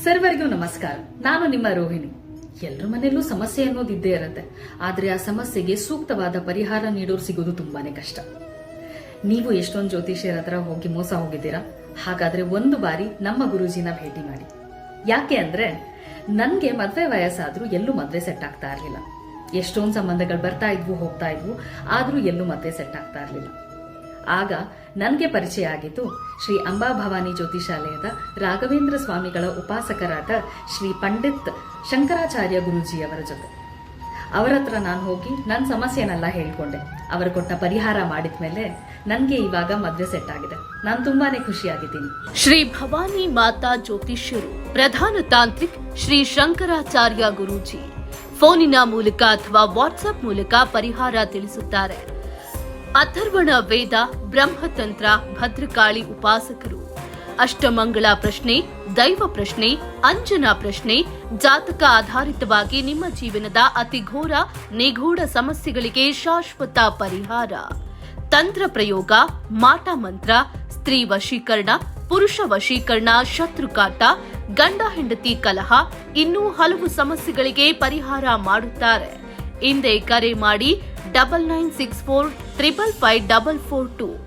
ಸರ್ವರಿಗೂ ನಮಸ್ಕಾರ. ನಾನು ನಿಮ್ಮ ರೋಹಿಣಿ. ಎಲ್ಲರ ಮನೆಯಲ್ಲೂ ಸಮಸ್ಯೆ ಅನ್ನೋದು ಇದ್ದೇ ಇರುತ್ತೆ. ಆದ್ರೆ ಆ ಸಮಸ್ಯೆಗೆ ಸೂಕ್ತವಾದ ಪರಿಹಾರ ನೀಡೋರು ಸಿಗೋದು ತುಂಬಾನೇ ಕಷ್ಟ. ನೀವು ಎಷ್ಟೊಂದು ಜ್ಯೋತಿಷ್ಯರ ಹತ್ರ ಹೋಗಿ ಮೋಸ ಹೋಗಿದ್ದೀರಾ? ಹಾಗಾದ್ರೆ ಒಂದು ಬಾರಿ ನಮ್ಮ ಗುರೂಜಿನ ಭೇಟಿ ಮಾಡಿ. ಯಾಕೆ ಅಂದ್ರೆ ನನ್ಗೆ ಮದ್ವೆ ವಯಸ್ಸಾದ್ರೂ ಎಲ್ಲೂ ಮದ್ವೆ ಸೆಟ್ ಆಗ್ತಾ ಇರ್ಲಿಲ್ಲ. ಎಷ್ಟೊಂದು ಸಂಬಂಧಗಳು ಬರ್ತಾ ಇದ್ವು, ಹೋಗ್ತಾ ಇದ್ವು, ಆದ್ರೂ ಎಲ್ಲೂ ಮದ್ವೆ ಸೆಟ್ ಆಗ್ತಾ ಇರ್ಲಿಲ್ಲ. ಆಗ ನನಗೆ ಪರಿಚಯ ಆಗಿದ್ದು ಶ್ರೀ ಅಂಬಾಭವಾನಿ ಜ್ಯೋತಿಷಾಲಯದ ರಾಘವೇಂದ್ರ ಸ್ವಾಮಿಗಳ ಉಪಾಸಕರಾದ ಶ್ರೀ ಪಂಡಿತ್ ಶಂಕರಾಚಾರ್ಯ ಗುರೂಜಿಯವರ ಜೊತೆ. ಅವರ ಹತ್ರ ನಾನು ಹೋಗಿ ನನ್ನ ಸಮಸ್ಯೆನೆಲ್ಲ ಹೇಳ್ಕೊಂಡೆ. ಅವರು ಕೊಟ್ಟ ಪರಿಹಾರ ಮಾಡಿದ್ಮೇಲೆ ನನಗೆ ಇವಾಗ ಮದ್ವೆ ಸೆಟ್ ಆಗಿದೆ. ನಾನು ತುಂಬಾನೇ ಖುಷಿಯಾಗಿದ್ದೀನಿ. ಶ್ರೀ ಭವಾನಿ ಮಾತಾ ಜ್ಯೋತಿಷ್ಯರು ಪ್ರಧಾನ ತಾಂತ್ರಿಕ್ ಶ್ರೀ ಶಂಕರಾಚಾರ್ಯ ಗುರೂಜಿ ಫೋನಿನ ಮೂಲಕ ಅಥವಾ ವಾಟ್ಸ್ಆಪ್ ಮೂಲಕ ಪರಿಹಾರ ತಿಳಿಸುತ್ತಾರೆ. ಅಥರ್ವಣ ವೇದ, ಬ್ರಹ್ಮತಂತ್ರ, ಭದ್ರಕಾಳಿ ಉಪಾಸಕರು. ಅಷ್ಟಮಂಗಳ ಪ್ರಶ್ನೆ, ದೈವ ಪ್ರಶ್ನೆ, ಅಂಜನಾ ಪ್ರಶ್ನೆ, ಜಾತಕ ಆಧಾರಿತವಾಗಿ ನಿಮ್ಮ ಜೀವನದ ಅತಿ ಘೋರ ನಿಗೂಢ ಸಮಸ್ಯೆಗಳಿಗೆ ಶಾಶ್ವತ ಪರಿಹಾರ. ತಂತ್ರ ಪ್ರಯೋಗ, ಮಾಟ ಮಂತ್ರ, ಸ್ತ್ರೀ ವಶೀಕರಣ, ಪುರುಷ ವಶೀಕರಣ, ಶತ್ರುಕಾಟ, ಗಂಡ ಹೆಂಡತಿ ಕಲಹ, ಇನ್ನೂ ಹಲವು ಸಮಸ್ಯೆಗಳಿಗೆ ಪರಿಹಾರ ಮಾಡುತ್ತಾರೆ. ಹಿಂದೆ ಕರೆ ಮಾಡಿ 9964 555 442